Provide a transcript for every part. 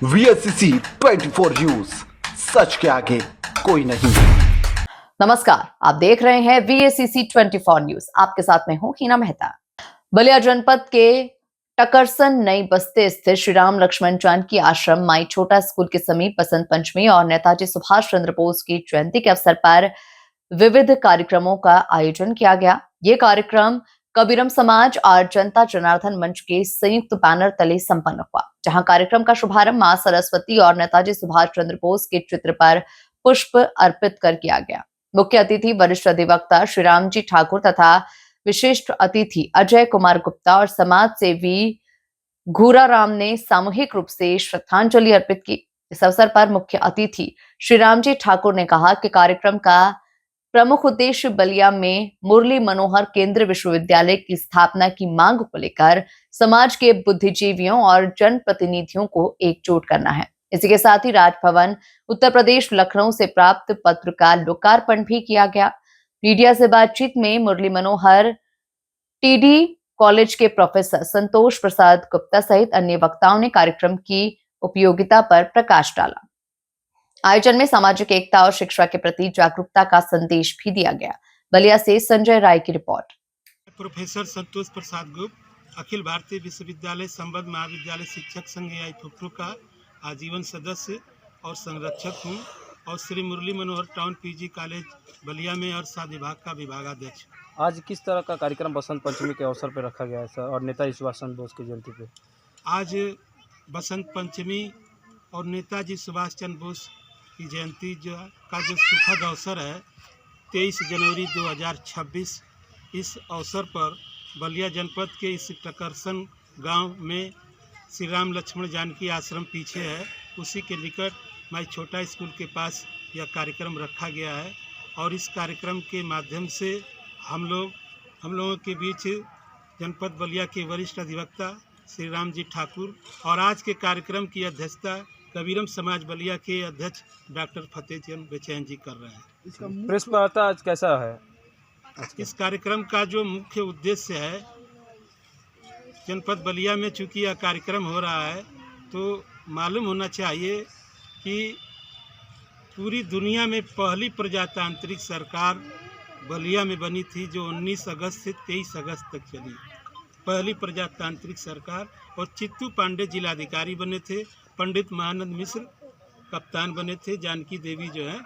VSCC 24 news, सच के आगे कोई नहीं। नमस्कार, आप देख रहे हैं VSCC 24 न्यूज। आपके साथ मैं हूं हीना मेहता। बलिया जनपद के टकरसन नई बस्ती स्थित श्री राम लक्ष्मण जानकी आश्रम माई छोटा स्कूल के समीप बसंत पंचमी और नेताजी सुभाष चंद्र बोस की जयंती के अवसर पर विविध कार्यक्रमों का आयोजन किया गया। ये कार्यक्रम कबीरम समाज और जनता जनार्दन मंच के संयुक्त बैनर तले संपन्न हुआ, जहां कार्यक्रम का शुभारंभ मां सरस्वती और नेताजी सुभाष चंद्र बोस के चित्र पर पुष्प अर्पित कर किया गया। मुख्य अतिथि वरिष्ठ अधिवक्ता श्री राम जी ठाकुर तथा विशिष्ट अतिथि अजय कुमार गुप्ता और समाज सेवी घूराराम ने सामूहिक रूप से श्रद्धांजलि अर्पित की। इस अवसर पर मुख्य अतिथि श्री राम जी ठाकुर ने कहा कि कार्यक्रम का प्रमुख उद्देश्य बलिया में मुरली मनोहर केंद्रीय विश्वविद्यालय की स्थापना की मांग को लेकर समाज के बुद्धिजीवियों और जनप्रतिनिधियों को एकजुट करना है। इसी के साथ ही राजभवन उत्तर प्रदेश लखनऊ से प्राप्त पत्र का लोकार्पण भी किया गया। मीडिया से बातचीत में मुरली मनोहर टीडी कॉलेज के प्रोफेसर संतोष प्रसाद गुप्ता सहित अन्य वक्ताओं ने कार्यक्रम की उपयोगिता पर प्रकाश डाला। आयोजन में सामाजिक एकता और शिक्षा के प्रति जागरूकता का संदेश भी दिया गया। बलिया से संजय राय की रिपोर्ट। प्रोफेसर संतोष प्रसाद गुप्ता, अखिल भारतीय विश्वविद्यालय संबद्ध महाविद्यालय शिक्षक संघ फुफरू का आजीवन सदस्य और संरक्षक हूँ और Shri Murli Manohar town PG college Ballia में अर्थशास्त्र विभाग का विभागाध्यक्ष। आज किस तरह का कार्यक्रम बसंत पंचमी के अवसर पर रखा गया है सर, और नेताजी सुभाष चंद्र बोस की जयंती पे? आज बसंत पंचमी और नेताजी सुभाष चंद्र बोस की जयंती का जो सुखद अवसर है 23 जनवरी 2026, इस अवसर पर बलिया जनपद के इस टकरसन गांव में श्री राम लक्ष्मण जानकी आश्रम पीछे है, उसी के निकट माई छोटा स्कूल के पास यह कार्यक्रम रखा गया है। और इस कार्यक्रम के माध्यम से हम लोगों के बीच जनपद बलिया के वरिष्ठ अधिवक्ता श्री राम जी ठाकुर और आज के कार्यक्रम की अध्यक्षता कबीरम समाज बलिया के अध्यक्ष डॉक्टर फतेहचंद बेचैन जी कर रहे हैं। प्रेस वार्ता आज कैसा है? इस कार्यक्रम का जो मुख्य उद्देश्य है, जनपद बलिया में चूँकि यह कार्यक्रम हो रहा है तो मालूम होना चाहिए कि पूरी दुनिया में पहली प्रजातांत्रिक सरकार बलिया में बनी थी, जो 19 अगस्त से 23 अगस्त तक चली। पहली प्रजातांत्रिक सरकार, और चित्तू पांडे जिलाधिकारी बने थे, पंडित महानंद मिश्र कप्तान बने थे, जानकी देवी जो है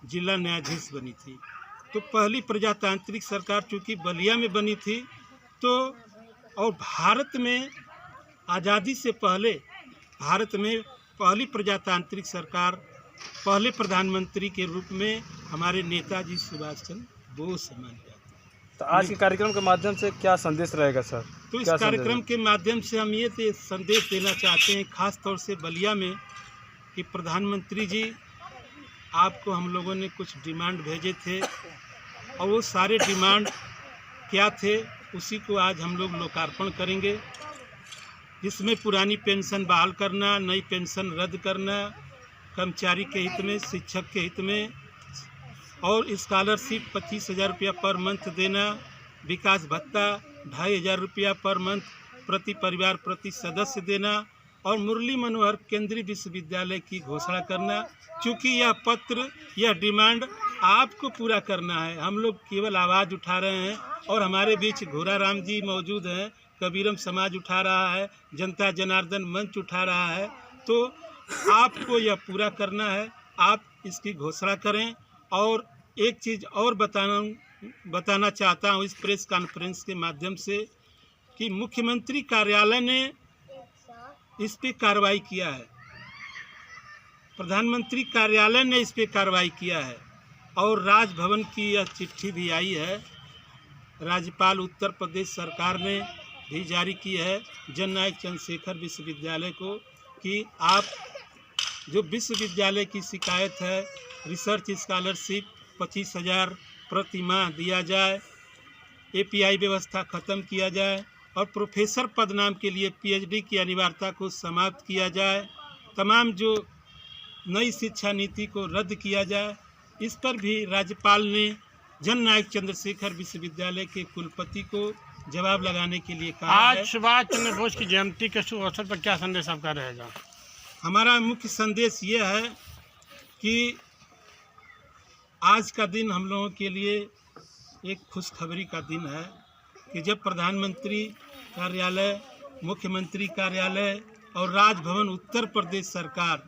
जिला न्यायाधीश बनी थी। तो पहली प्रजातांत्रिक सरकार चूँकि बलिया में बनी थी, तो और भारत में आज़ादी से पहले भारत में पहली प्रजातांत्रिक सरकार, पहले प्रधानमंत्री के रूप में हमारे नेताजी सुभाष चंद्र बोस माने जाते हैं। तो आज के कार्यक्रम के माध्यम से क्या संदेश रहेगा सर? तो इस कार्यक्रम के माध्यम से हम ये संदेश देना चाहते हैं, खास तौर से बलिया में, कि प्रधानमंत्री जी आपको हम लोगों ने कुछ डिमांड भेजे थे और वो सारे डिमांड क्या थे उसी को आज हम लोग लोकार्पण करेंगे, जिसमें पुरानी पेंशन बहाल करना, नई पेंशन रद्द करना, कर्मचारी के हित में, शिक्षक के हित में, और स्कॉलरशिप 25,000 रुपया पर मंथ देना, विकास भत्ता 2,500 रुपया पर मंथ प्रति परिवार प्रति सदस्य देना, और मुरली मनोहर केंद्रीय विश्वविद्यालय की घोषणा करना। चूँकि यह पत्र, यह डिमांड आपको पूरा करना है, हम लोग केवल आवाज़ उठा रहे हैं और हमारे बीच घूराराम जी मौजूद हैं, कबीरम समाज उठा रहा है, जनता जनार्दन मंच उठा रहा है, तो आपको यह पूरा करना है, आप इसकी घोषणा करें। और एक चीज़ और बताना चाहता हूँ इस प्रेस कॉन्फ्रेंस के माध्यम से, कि मुख्यमंत्री कार्यालय ने इस पे कार्रवाई किया है, प्रधानमंत्री कार्यालय ने इस पे कार्रवाई किया है, और राजभवन की यह चिट्ठी भी आई है, राज्यपाल उत्तर प्रदेश सरकार ने भी जारी की है जननायक चंद्रशेखर विश्वविद्यालय को, कि आप जो विश्वविद्यालय की शिकायत है, रिसर्च स्कॉलरशिप 25,000 प्रति माह दिया जाए, API व्यवस्था ख़त्म किया जाए, और प्रोफेसर पद नाम के लिए PhD की अनिवार्यता को समाप्त किया जाए, तमाम जो नई शिक्षा नीति को रद्द किया जाए। इस पर भी राज्यपाल ने जननायक चंद्रशेखर विश्वविद्यालय के कुलपति को जवाब लगाने के लिए कहा आज है। सुभाष चंद्र बोस की जयंती के शुभ अवसर पर क्या संदेश आपका रहेगा? हमारा मुख्य संदेश ये है कि आज का दिन हम लोगों के लिए एक खुशखबरी का दिन है कि जब प्रधानमंत्री कार्यालय, मुख्यमंत्री कार्यालय और राजभवन उत्तर प्रदेश सरकार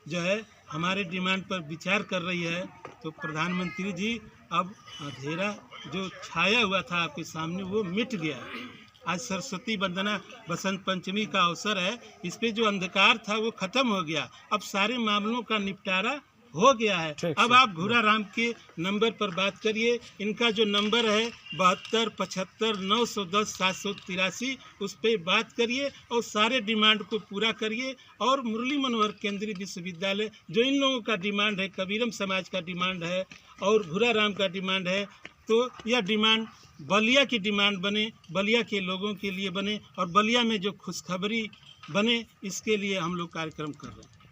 जो है हमारे डिमांड पर विचार कर रही है, तो प्रधानमंत्री जी अब अंधेरा जो छाया हुआ था आपके सामने वो मिट गया। आज सरस्वती वंदना बसंत पंचमी का अवसर है, इस पे जो अंधकार था वो खत्म हो गया। अब सारे मामलों का निपटारा हो गया है। अब आप भूरा राम के नंबर पर बात करिए। इनका जो नंबर है 72 75 910 783, उस पर बात करिए और सारे डिमांड को पूरा करिए। और मुरली मनोहर केंद्रीय विश्वविद्यालय जो इन लोगों का डिमांड है, कबीरम समाज का डिमांड है और भूरा राम का डिमांड है, तो यह डिमांड बलिया की डिमांड बने, बलिया के लोगों के लिए बने और बलिया में जो खुशखबरी बने, इसके लिए हम लोग कार्यक्रम कर रहे हैं।